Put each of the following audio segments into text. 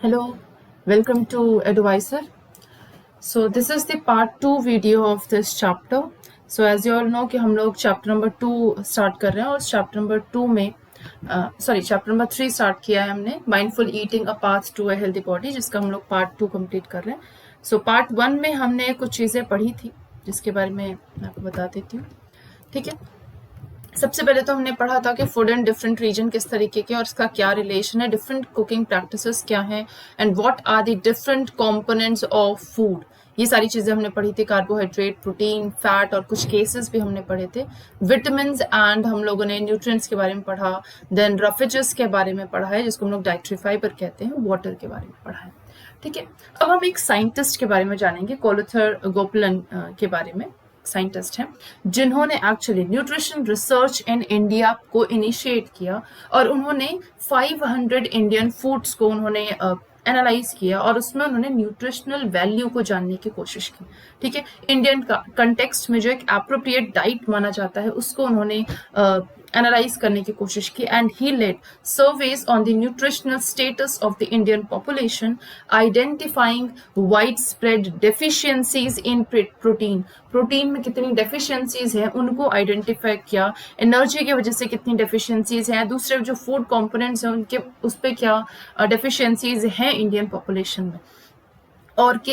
Hello, welcome to Advisor. So this is the part 2 video of this chapter. So as you all know कि हम लोग chapter number 2 start कर रहे हैं और chapter number 2 में chapter number 3 start किया है हमने mindful eating a path to a healthy body जिसका हम लोग part 2 complete कर रहे हैं. So part 1 में हमने कुछ चीज़ें पढ़ी थी जिसके बारे में आपको बता देती हूँ. ठीक है, सबसे पहले तो हमने पढ़ा था कि फूड इन डिफरेंट रीजन किस तरीके के और इसका क्या रिलेशन है, डिफरेंट कुकिंग प्रैक्टिसेस क्या हैं and what are the different components of food. ये सारी चीज़ें हमने पढ़ी थी. कार्बोहाइड्रेट, प्रोटीन, फैट और कुछ केसेस भी हमने पढ़े थे. विटामिन्स एंड हम लोगों ने न्यूट्रिएंट्स के बारे में पढ़ा. देन रफेजेस के बारे में पढ़ा है जिसको हम लोग डाइटरी फाइबर कहते हैं. वाटर के बारे में पढ़ा है. ठीक है, अब हम एक साइंटिस्ट के बारे में जानेंगे, कोलुथर गोपलन के बारे में. साइंटिस्ट हैं जिन्होंने actually nutrition research in India को इनिशिएट किया और उन्होंने 500 इंडियन फूड्स को उन्होंने एनालाइज किया और उसमें उन्होंने न्यूट्रिशनल वैल्यू को जानने की कोशिश की. ठीक है, इंडियन कंटेक्स्ट में जो एक एप्रोप्रिएट डाइट माना जाता है उसको उन्होंने एनालाइज करने की कोशिश की and he led surveys on the nutritional status of the Indian population, identifying wide spread deficiencies in protein में कितनी डेफिशिएंसीज हैं उनको आइडेंटिफाई किया. एनर्जी की वजह से कितनी डेफिशिएंसीज हैं, दूसरे जो फूड कंपोनेंट्स हैं उनके उस पर क्या डेफिशिएंसीज हैं इंडियन पॉपुलेशन में.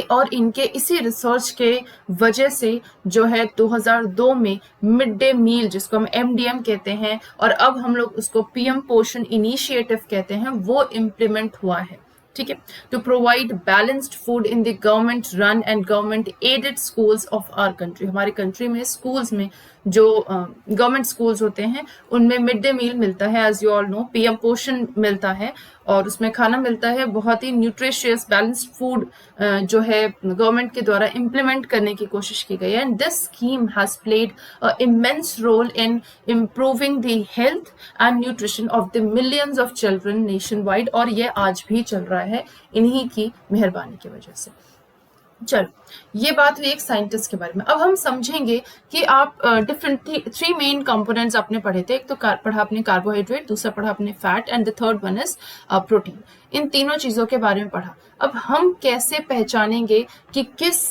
और इनके इसी रिसर्च के वजह से जो है 2002 में मिड डे मील जिसको हम MDM कहते हैं और अब हम लोग उसको PM पोषण इनिशिएटिव कहते हैं वो इम्प्लीमेंट हुआ है. ठीक है, to provide balanced food in the government run and government aided schools of our country. हमारे कंट्री में स्कूल्स में जो गवर्नमेंट स्कूल्स होते हैं उनमें मिड डे मील मिलता है. As you all know PM Poshan मिलता है और उसमें खाना मिलता है. बहुत ही न्यूट्रिशियस बैलेंस्ड फूड जो है गवर्नमेंट के द्वारा इम्प्लीमेंट करने की कोशिश की गई है. And this scheme has played immense role in improving the health and nutrition of the millions of children nationwide और ये आज भी चल रहा है इन्हीं की मेहरबानी की वजह से. चलो, ये बात हुई एक साइंटिस्ट के बारे में. अब हम समझेंगे कि आप डिफरेंट 3 मेन कंपोनेंट्स आपने पढ़े थे. एक तो पढ़ा आपने कार्बोहाइड्रेट, दूसरा पढ़ा आपने fat and the third one is protein. इन तीनों चीजों के बारे में पढ़ा. अब हम कैसे पहचानेंगे कि किस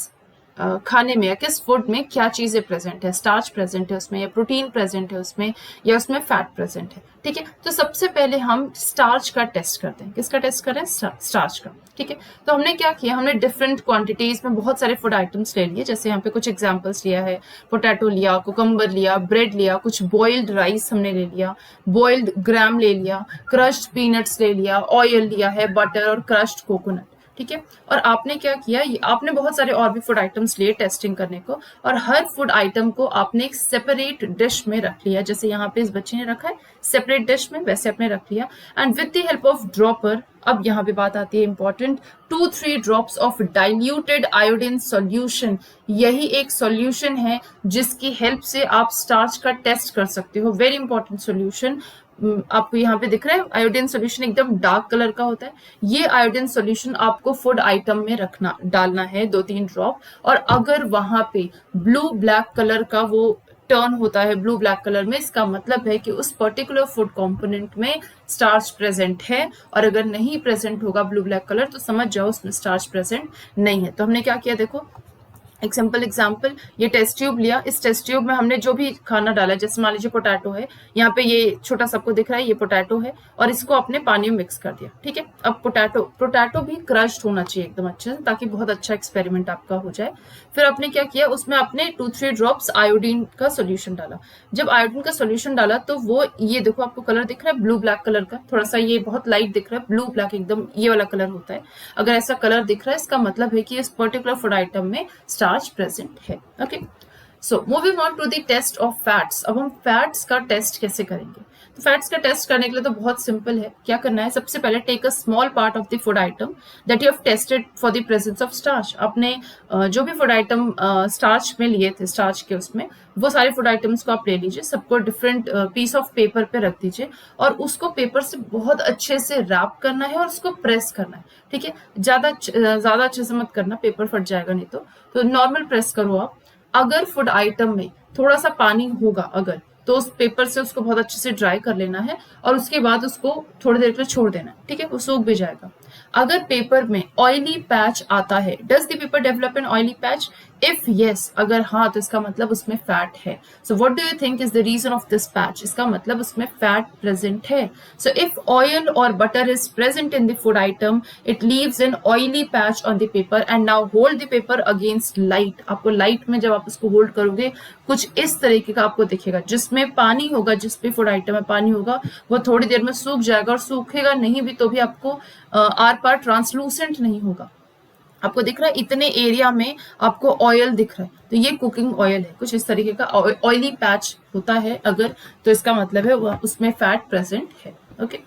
खाने में या किस फूड में क्या चीजें प्रेजेंट है, स्टार्च प्रेजेंट है उसमें या प्रोटीन प्रेजेंट है उसमें या उसमें फैट प्रेजेंट है. ठीक है, तो सबसे पहले हम स्टार्च का टेस्ट करते हैं. किसका टेस्ट कर रहे हैं? स्टार्च का. ठीक है, तो हमने क्या किया, हमने डिफरेंट क्वांटिटीज में बहुत सारे फूड आइटम्स ले लिए. जैसे यहाँ पे कुछ एग्जांपल्स लिया है, पोटैटो लिया, कुकम्बर लिया, ब्रेड लिया, कुछ बॉइल्ड राइस हमने ले लिया, बॉइल्ड ग्राम ले लिया, क्रश्ड पीनट्स ले लिया, ऑयल लिया है, बटर और क्रश्ड कोकोनट. ठीक है, और आपने क्या किया, आपने बहुत सारे और भी फूड आइटम्स लिए टेस्टिंग करने को और हर फूड आइटम को आपने एक सेपरेट डिश में रख लिया. जैसे यहाँ पे इस बच्चे ने रखा है सेपरेट डिश में, वैसे आपने रख लिया. And with the help of dropper, अब यहाँ पे बात आती है important, 2-3 drops of diluted iodine solution. यही एक सॉल्यूशन है जिसकी हेल्प से आप स्टार्च का टेस्ट कर सकते हो. Very important solution. आपको यहाँ पे दिख रहा है आयोडीन सॉल्यूशन एकदम डार्क कलर का होता है. ये आयोडीन सॉल्यूशन आपको फूड आइटम में डालना है 2-3 ड्रॉप. और अगर वहां पे ब्लू ब्लैक कलर का वो टर्न होता है ब्लू ब्लैक कलर में, इसका मतलब है कि उस पर्टिकुलर फूड कंपोनेंट में स्टार्च प्रेजेंट है. और अगर नहीं प्रेजेंट होगा ब्लू ब्लैक कलर तो समझ जाओ उसमें स्टार्च प्रेजेंट नहीं है. तो हमने क्या किया, देखो एक सिंपल एग्जाम्पल, ये टेस्ट ट्यूब लिया. इस टेस्ट ट्यूब में हमने जो भी खाना डाला, जैसे मान लीजिए पोटैटो है, यहाँ पे ये छोटा सबको दिख रहा है ये पोटैटो है और इसको आपने पानी में मिक्स कर दिया. ठीक है, अब पोटैटो भी क्रश्ड होना चाहिए एकदम अच्छे से ताकि बहुत अच्छा एक्सपेरिमेंट आपका हो जाए. फिर आपने क्या किया, उसमें आपने 2-3 ड्रॉप्स आयोडीन का सोल्यूशन डाला. जब आयोडीन का सोल्यूशन डाला तो वो ये देखो आपको कलर दिख रहा है ब्लू ब्लैक कलर का, थोड़ा सा ये बहुत लाइट दिख रहा है, ब्लू ब्लैक एकदम ये वाला कलर होता है. अगर ऐसा कलर दिख रहा है इसका मतलब है कि इस पर्टिकुलर फूड आइटम में स्टार्च प्रेजेंट है. Okay, so moving on to the test of fats. अब हम फैट्स का टेस्ट कैसे करेंगे? तो फैट्स का टेस्ट करने के लिए तो बहुत सिंपल है. क्या करना है, सबसे पहले take a small part of the food item that you have tested for the presence of starch. आपने जो भी फूड आइटम स्टार्च में लिए थे, स्टार्च के उसमें वो सारे फूड आइटम्स को आप ले लीजिए, सबको डिफरेंट पीस ऑफ पेपर पे रख दीजिए और उसको पेपर से बहुत अच्छे से रैप करना है और उसको प्रेस करना है. ठीक है, ज्यादा अच्छे से मत करना, पेपर फट जाएगा नहीं तो नॉर्मल प्रेस करो आप. अगर फूड आइटम में थोड़ा सा पानी होगा, अगर तो उस पेपर से उसको बहुत अच्छे से ड्राई कर लेना है और उसके बाद उसको थोड़ी देर के लिए छोड़ देना है, ठीक है, वो सूख भी जाएगा। अगर पेपर में ऑयली पैच आता है, does the paper develop an oily patch? If yes, अगर हाँ, तो इसका मतलब उसमें फैट है। So what do you think is the reason of this patch? इसका मतलब उसमें फैट प्रेजेंट है। सो इफ ऑयल और butter is present in the food item, it leaves an oily patch on the paper and now hold the paper against light. आपको light में जब आप उसको होल्ड करोगे कुछ इस तरीके का आपको दिखेगा, जिसमें पानी होगा, जिस भी फूड आइटम में पानी होगा वो थोड़ी देर में सूख जाएगा, और सूखेगा नहीं भी तो भी आपको आर पार ट्रांसलूसेंट नहीं होगा। आपको दिख रहा है इतने एरिया में आपको ऑयल दिख रहा है, तो ये कुकिंग ऑयल है। कुछ इस तरीके का ऑयली पैच होता है अगर, तो इसका मतलब है उसमें फैट प्रेजेंट है। Okay,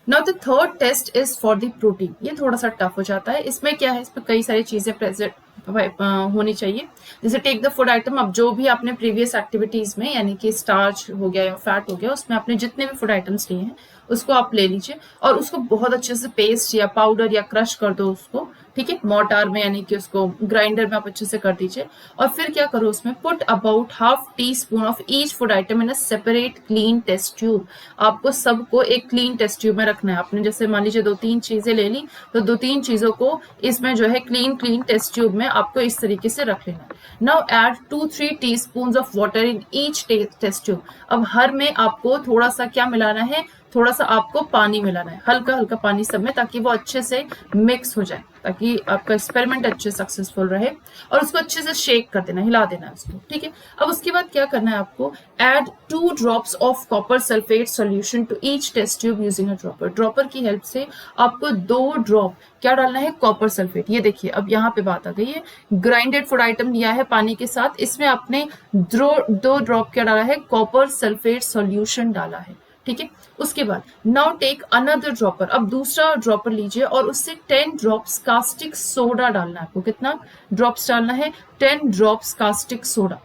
now the third test is for the protein. ये थोड़ा सा टफ हो जाता है। इसमें क्या है, इसमें कई सारी चीजें प्रेजेंट होनी चाहिए। जैसे टेक द फूड आइटम, अब जो भी आपने प्रीवियस एक्टिविटीज में, यानी कि स्टार्च हो गया या फैट हो गया, उसमें आपने जितने भी फूड आइटम्स लिए हैं उसको आप ले लीजिए और उसको बहुत अच्छे से पेस्ट या पाउडर या क्रश कर दो उसको, ठीक है, मोर्टार में, यानी कि उसको ग्राइंडर में आप अच्छे से कर दीजिए। और फिर क्या करो, उसमें put about half teaspoon of each food item in a separate clean test tube. आपको सबको एक क्लीन टेस्ट ट्यूब में रखना है। आपने जैसे मान लीजिए 2-3 चीजें ले ली, तो 2-3 चीजों को इसमें जो है क्लीन टेस्ट ट्यूब में आपको इस तरीके से रख लेना है। Now add 2-3 teaspoon of water in each test tube. अब हर में आपको थोड़ा सा क्या मिलाना है, थोड़ा सा आपको पानी मिलाना है, हल्का हल्का पानी सब में, ताकि वो अच्छे से मिक्स हो जाए, ताकि आपका एक्सपेरिमेंट अच्छे सक्सेसफुल रहे। और उसको अच्छे से शेक कर देना, हिला देना है उसको, ठीक है। अब उसके बाद क्या करना है आपको, add 2 drops of copper sulphate solution to each test tube using a dropper. Dropper की हेल्प से आपको 2 ड्रॉप क्या डालना है, कॉपर सल्फेट। ये देखिए अब यहाँ पे बात आ गई है, ग्राइंडेड फूड आइटम लिया है पानी के साथ, इसमें आपने 2 ड्रॉप क्या डाला है, कॉपर सल्फेट सॉल्यूशन डाला है, ठीक है। उसके बाद नाउ टेक अनदर ड्रॉपर, अब दूसरा ड्रॉपर लीजिए और उससे 10 ड्रॉप्स कास्टिक सोडा डालना है आपको। कितना ड्रॉप्स डालना है, 10 ड्रॉप्स कास्टिक सोडा,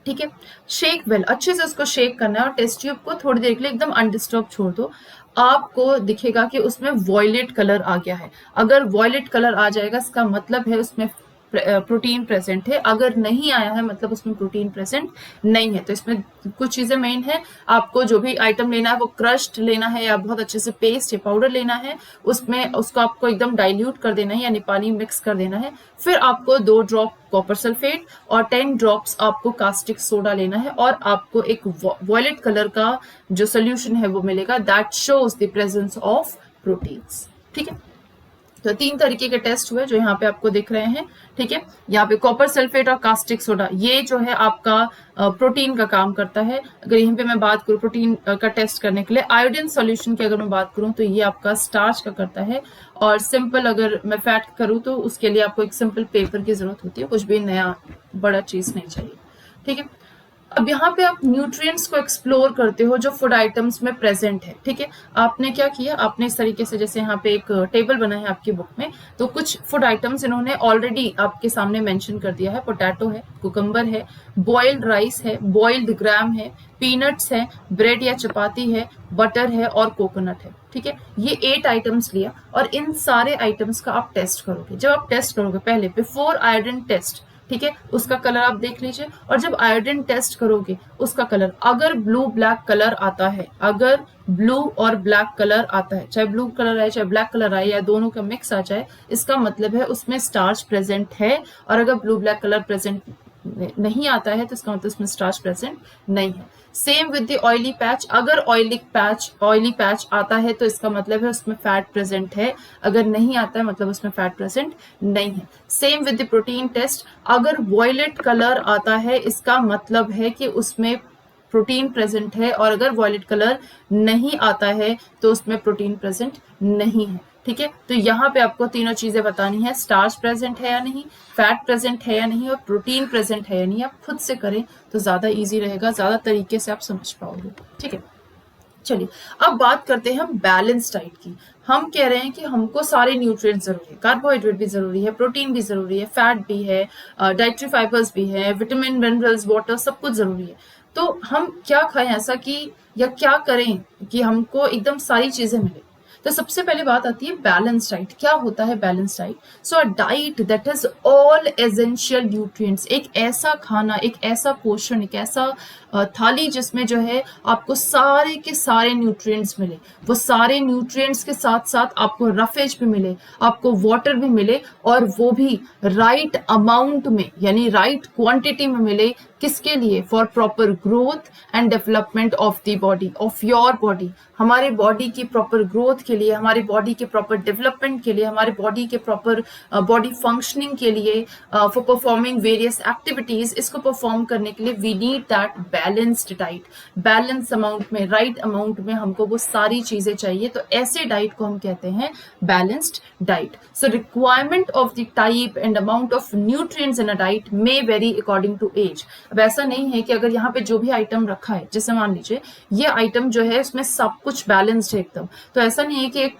ठीक है। शेक वेल, अच्छे से उसको शेक करना है और टेस्ट ट्यूब को थोड़ी देर के लिए एकदम अनडिस्टर्ब छोड़ दो। आपको दिखेगा कि उसमें वॉयलेट कलर आ गया है। अगर वॉयलेट कलर आ जाएगा इसका मतलब है उसमें प्रोटीन प्रेजेंट है। अगर नहीं आया है मतलब उसमें प्रोटीन प्रेजेंट नहीं है। तो इसमें कुछ चीजें मेन है, आपको जो भी आइटम लेना है वो क्रश्ड लेना है या बहुत अच्छे से पेस्ट या पाउडर लेना है, उसमें उसको आपको एकदम डाइल्यूट कर देना है, यानी पानी मिक्स कर देना है। फिर आपको 2 ड्रॉप कॉपर सल्फेट और 10 ड्रॉप्स आपको कास्टिक सोडा लेना है और आपको एक वॉयलेट कलर का जो सोल्यूशन है वो मिलेगा, that shows the presence of proteins, ठीक है। तो 3 तरीके के टेस्ट हुए जो यहाँ पे आपको दिख रहे हैं, ठीक है। यहाँ पे कॉपर सल्फेट और कास्टिक सोडा, ये जो है आपका प्रोटीन का काम करता है। अगर यहीं पे मैं बात करूँ प्रोटीन का टेस्ट करने के लिए, आयोडीन सॉल्यूशन की अगर मैं बात करूँ तो ये आपका स्टार्च का करता है। और सिंपल अगर मैं फैट करूँ तो उसके लिए आपको एक सिंपल पेपर की जरूरत होती है, कुछ भी नया बड़ा चीज नहीं चाहिए, ठीक है। अब यहाँ पे आप न्यूट्रिएंट्स को एक्सप्लोर करते हो जो फूड आइटम्स में प्रेजेंट है, ठीक है। आपने क्या किया, आपने इस तरीके से, जैसे यहाँ पे एक टेबल बना है आपकी बुक में, तो कुछ फूड आइटम्स इन्होंने ऑलरेडी आपके सामने मेंशन कर दिया है। पोटैटो है, कुकम्बर है, बॉइल्ड राइस है, बॉइल्ड ग्राम है, पीनट्स है, ब्रेड या चपाती है, बटर है और कोकोनट है, ठीक है। ये 8 आइटम्स लिया और इन सारे आइटम्स का आप टेस्ट करोगे। जब आप टेस्ट करोगे पहले बिफोर आयोडीन टेस्ट, ठीक है, उसका कलर आप देख लीजिए। और जब आयोडीन टेस्ट करोगे उसका कलर, अगर ब्लू ब्लैक कलर आता है, अगर ब्लू और ब्लैक कलर आता है, चाहे ब्लू कलर आए चाहे ब्लैक कलर आए या दोनों का मिक्स आ जाए, इसका मतलब है उसमें स्टार्च प्रेजेंट है। और अगर ब्लू ब्लैक कलर प्रेजेंट नहीं आता है तो इसका मतलब उसमें स्टार्च प्रेजेंट नहीं है। Same with the oily patch, अगर ऑयली पैच आता है तो इसका मतलब है उसमें फैट प्रेजेंट है, अगर नहीं आता है मतलब उसमें फैट प्रेजेंट नहीं है। Same with the protein test, अगर वॉयलेट कलर आता है इसका मतलब है कि उसमें प्रोटीन प्रेजेंट है, और अगर वॉयलेट कलर नहीं आता है तो उसमें प्रोटीन प्रेजेंट नहीं है, ठीक है। तो यहाँ पे आपको तीनों चीजें बतानी है, स्टार्च प्रेजेंट है या नहीं, फैट प्रेजेंट है या नहीं, और प्रोटीन प्रेजेंट है या नहीं। आप खुद से करें तो ज्यादा इजी रहेगा, ज्यादा तरीके से आप समझ पाओगे, ठीक है। चलिए अब बात करते हैं हम बैलेंस डाइट की। हम कह रहे हैं कि हमको सारे न्यूट्रिएंट्स जरूरी है, कार्बोहाइड्रेट भी जरूरी है, प्रोटीन भी जरूरी है, फैट भी है, डाइटरी फाइबर्स भी है, विटामिन मिनरल्स वाटर सब कुछ जरूरी है। तो हम क्या खाएं ऐसा कि, या क्या करें कि हमको एकदम सारी चीजें मिले। तो सबसे पहले बात आती है बैलेंस डाइट। क्या होता है balance diet? So a diet that is all essential nutrients, एक ऐसा खाना, एक ऐसा पोषण, एक ऐसा थाली जिसमें जो है आपको सारे के सारे न्यूट्रिएंट्स मिले, वो सारे न्यूट्रिएंट्स के साथ साथ आपको रफेज भी मिले, आपको वाटर भी मिले, और वो भी राइट अमाउंट में, यानी राइट क्वांटिटी में मिले। किसके लिए? For proper growth and development of the body, of your body. हमारे बॉडी की प्रॉपर ग्रोथ के लिए, हमारे बॉडी के प्रॉपर डेवलपमेंट के लिए, हमारे बॉडी के प्रॉपर बॉडी फंक्शनिंग के लिए, फॉर परफॉर्मिंग वेरियस एक्टिविटीज, इसको परफॉर्म करने के लिए we need that balanced diet. Balance amount में, राइट अमाउंट में हमको वो सारी चीजें चाहिए, तो ऐसे डाइट को हम कहते हैं balanced diet. So requirement of the type and amount of nutrients in a diet may vary according to age. अब ऐसा नहीं है कि अगर यहाँ पे जो भी आइटम रखा है, जैसे मान लीजिए ये आइटम जो है इसमें सब कुछ बैलेंस्ड है एकदम, तो ऐसा नहीं है कि एक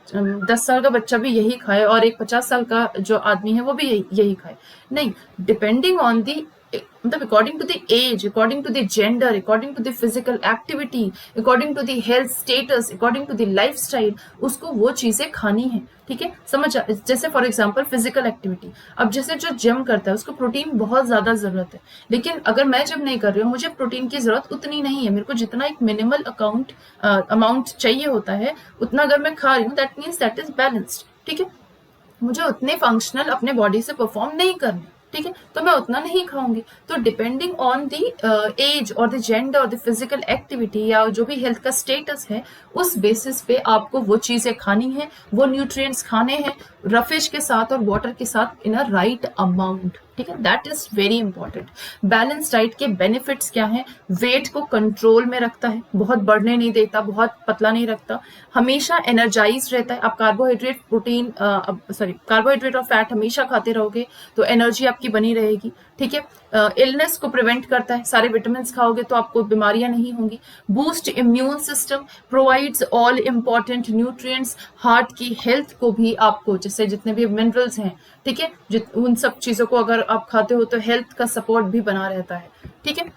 10 साल का बच्चा भी यही खाए और एक 50 साल का जो आदमी है वो भी यही खाए। नहीं, डिपेंडिंग ऑन दी, मतलब according to the age, according to the gender, according to the physical activity, according to the health status, according to the lifestyle, उसको वो चीजें खानी है। ठीक है, समझ? जैसे फॉर एग्जांपल फिजिकल एक्टिविटी, अब जैसे जो जिम करता है उसको प्रोटीन बहुत ज्यादा जरूरत है, लेकिन अगर मैं जिम नहीं कर रही हूँ, मुझे प्रोटीन की जरूरत उतनी नहीं है। मेरे को जितना एक मिनिमल अमाउंट चाहिए होता है, उतना अगर मैं खा रही हूँ, that means that is balanced. ठीक है, मुझे उतने फंक्शनल अपने बॉडी से परफॉर्म नहीं करने, ठीक है, तो मैं उतना नहीं खाऊंगी। तो डिपेंडिंग ऑन दी एज और द जेंडर और द फिजिकल एक्टिविटी, या जो भी हेल्थ का स्टेटस है, उस बेसिस पे आपको वो चीजें खानी है, वो न्यूट्रिएंट्स खाने हैं, रफेज के साथ और वाटर के साथ इन अ राइट अमाउंट। ठीक है, that is very important. Balance diet के बेनिफिट्स क्या हैं? वेट को कंट्रोल में रखता है, बहुत बढ़ने नहीं देता, बहुत पतला नहीं रखता, हमेशा एनर्जाइज रहता है। आप कार्बोहाइड्रेट, प्रोटीन, कार्बोहाइड्रेट और फैट हमेशा खाते रहोगे तो एनर्जी आपकी बनी रहेगी। ठीक है, इलनेस को प्रिवेंट करता है, सारे विटामिन खाओगे तो आपको बीमारियां नहीं होंगी। Boost immune system, provides all important nutrients, heart की हेल्थ को भी आपको, जैसे जितने भी मिनरल्स हैं, ठीक है, उन सब चीजों को अगर आप खाते हो तो हेल्थ का सपोर्ट भी बना रहता है। ठीक है,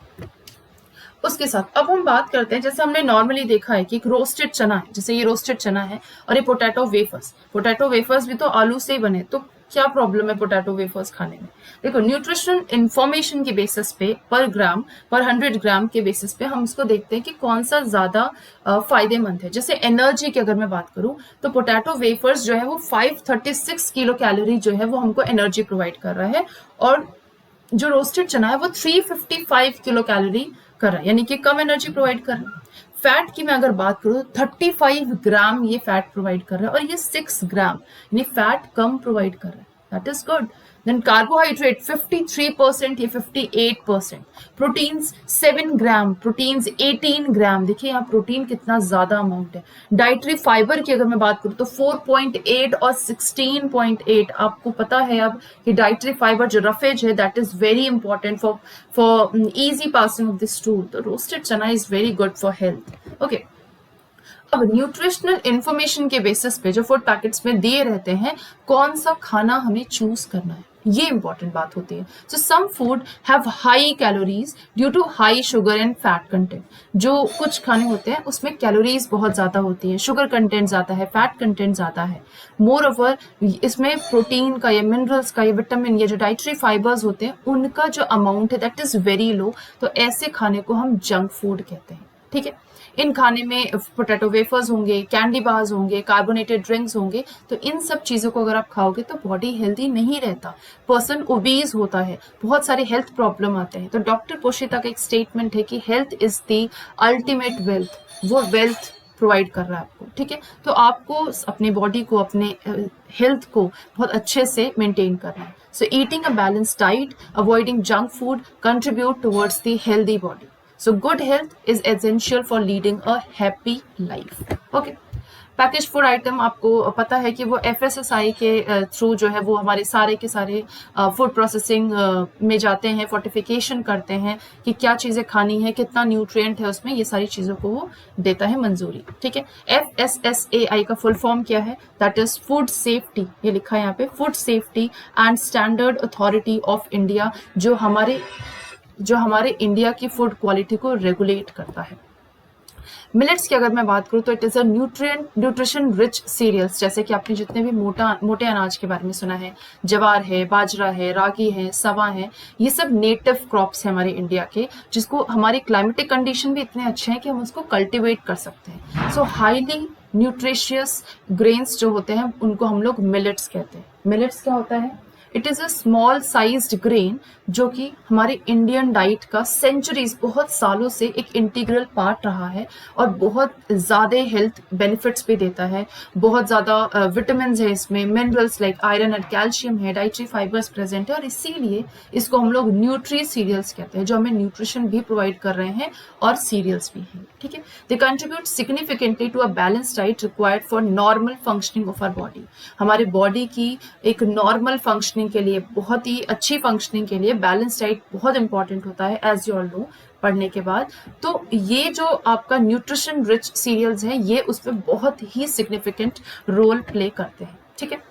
उसके साथ अब हम बात करते हैं, जैसे हमने नॉर्मली देखा है कि एक रोस्टेड चना है, जैसे ये रोस्टेड चना है, और ये पोटैटो वेफर्स, पोटैटो वेफर्स भी तो आलू से ही बने, तो क्या प्रॉब्लम है पोटैटो वेफर्स खाने में? देखो, न्यूट्रिशनल इंफॉर्मेशन के बेसिस पे पर ग्राम, पर 100 ग्राम के बेसिस पे हम इसको देखते हैं कि कौन सा ज्यादा फायदेमंद है। जैसे एनर्जी की अगर मैं बात करूं तो पोटैटो वेफर्स जो है वो 536 किलो कैलोरी जो है वो हमको एनर्जी प्रोवाइड कर रहा है, और जो रोस्टेड चना है वो 355 किलो कैलोरी कर रहा है, यानी कि कम एनर्जी प्रोवाइड कर रहा है। फैट की मैं अगर बात करूं तो 35 ग्राम ये फैट प्रोवाइड कर रहा है, और ये 6 ग्राम, यानी फैट कम प्रोवाइड कर रहा है। That is good. Then carbohydrate 53%, ये 58%। प्रोटीन्स 7 ग्राम, प्रोटीन्स 18 ग्राम, देखिए यहाँ प्रोटीन कितना ज्यादा अमाउंट है। डाइटरी फाइबर की अगर मैं बात करूँ तो 4.8 और 16.8। आपको पता है अब कि डाइटरी फाइबर जो रफेज है, that is very important for easy passing of the stool. तो रोस्टेड चना is very good for health. Okay, अब न्यूट्रिशनल इंफॉर्मेशन के बेसिस पे जो फूड पैकेट्स में दिए रहते हैं, कौन सा खाना हमें चूज करना है, ये इंपॉर्टेंट बात होती है। सो some food have high calories due to high sugar and fat content. जो कुछ खाने होते हैं उसमें कैलोरीज बहुत ज्यादा होती है, शुगर कंटेंट ज्यादा है, फैट कंटेंट ज्यादा है। मोर ओवर इसमें प्रोटीन का या मिनरल्स का या विटामिन या जो डाइटरी फाइबर्स होते हैं उनका जो अमाउंट है दैट इज वेरी लो। तो ऐसे खाने को हम जंक फूड कहते हैं। ठीक है, इन खाने में पोटैटो वेफर्स होंगे, कैंडी बार्स होंगे, कार्बोनेटेड ड्रिंक्स होंगे, तो इन सब चीजों को अगर आप खाओगे तो बॉडी हेल्दी नहीं रहता, पर्सन ओबीज होता है, बहुत सारे हेल्थ प्रॉब्लम आते हैं। तो डॉक्टर पोशिता का एक स्टेटमेंट है कि health is the ultimate wealth, वो वेल्थ प्रोवाइड कर रहा है आपको। ठीक है, तो आपको अपनी बॉडी को, अपने हेल्थ को बहुत अच्छे से मेंटेन करना है। सो eating a balanced diet, avoiding junk food contribute towards the healthy body. So good health is essential for leading a happy life. Okay. Package food item आपको पता है कि वो FSSAI के थ्रू जो है वो हमारे सारे के सारे फूड प्रोसेसिंग में जाते हैं, फोर्टिफिकेशन करते हैं कि क्या चीज़ें खानी है, कितना न्यूट्रिएंट है उसमें, ये सारी चीज़ों को वो देता है मंजूरी। ठीक है, FSSAI का फुल फॉर्म क्या है? दैट इज फूड सेफ्टी, ये लिखा है यहाँ पे, food safety and standard authority of India, जो हमारे इंडिया की फूड क्वालिटी को रेगुलेट करता है। मिलेट्स की अगर मैं बात करूँ तो it is a nutrition rich cereals, जैसे कि आपने जितने भी मोटे अनाज के बारे में सुना है, जवार है, बाजरा है, रागी है, सवा है, ये सब नेटिव क्रॉप्स हैं हमारे इंडिया के, जिसको हमारी क्लाइमेटिक कंडीशन भी इतने अच्छे हैं कि हम उसको कल्टिवेट कर सकते हैं। सो हाईली न्यूट्रिशियस ग्रेन्स जो होते हैं उनको हम लोग मिलेट्स कहते हैं। मिलेट्स क्या होता है? It is a small sized grain जो कि हमारे इंडियन डाइट का सेंचुरीज, बहुत सालों से एक इंटीग्रल पार्ट रहा है और बहुत ज़्यादा हेल्थ बेनिफिट्स भी देता है। बहुत ज़्यादा विटामिन है इसमें, मिनरल्स लाइक आयरन और कैल्शियम है, डाइटरी फाइबर्स प्रेजेंट है, और इसीलिए इसको हम लोग न्यूट्री सीरियल्स कहते हैं, जो हमें न्यूट्रिशन भी प्रोवाइड कर रहे हैं और सीरियल्स भी हैं। ठीक है, they contribute significantly to a balance diet required for normal functioning of our body. हमारे बॉडी की एक नॉर्मल फंक्शनिंग के लिए, बहुत ही अच्छी फंक्शनिंग के लिए बैलेंस डाइट बहुत इंपॉर्टेंट होता है, एज यू ऑल नो पढ़ने के बाद। तो ये जो आपका न्यूट्रिशन रिच सीरियल्स हैं, ये उसमें बहुत ही सिग्निफिकेंट रोल प्ले करते हैं। ठीक है,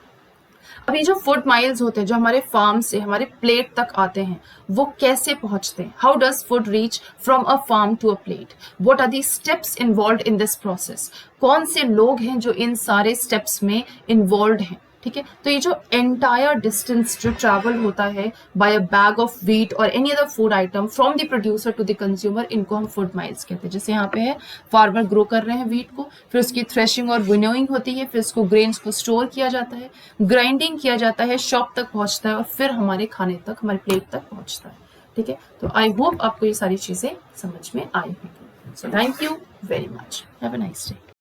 अभी जो फूड माइल्स होते हैं जो हमारे फार्म से हमारे प्लेट तक आते हैं, वो कैसे पहुंचते हैं? How does food reach from a farm to a plate? What are the steps involve in this process? कौन से लोग हैं जो इन सारे स्टेप्स में इन्वॉल्व हैं? ठीक है, तो ये जो एंटायर डिस्टेंस जो ट्रैवल होता है bye a bag of wheat और any other food item from the producer to the consumer, इनको हम फूड माइल्स कहते हैं। जैसे यहाँ पे है, फार्मर ग्रो कर रहे हैं व्हीट को, फिर उसकी थ्रेशिंग और विनोइंग होती है, फिर उसको ग्रेन्स को स्टोर किया जाता है, ग्राइंडिंग किया जाता है, शॉप तक पहुंचता है और फिर हमारे खाने तक, हमारे प्लेट तक पहुंचता है। ठीक है, तो आई होप आपको ये सारी चीजें समझ में आई होंगी। So thank you very much, have a nice day.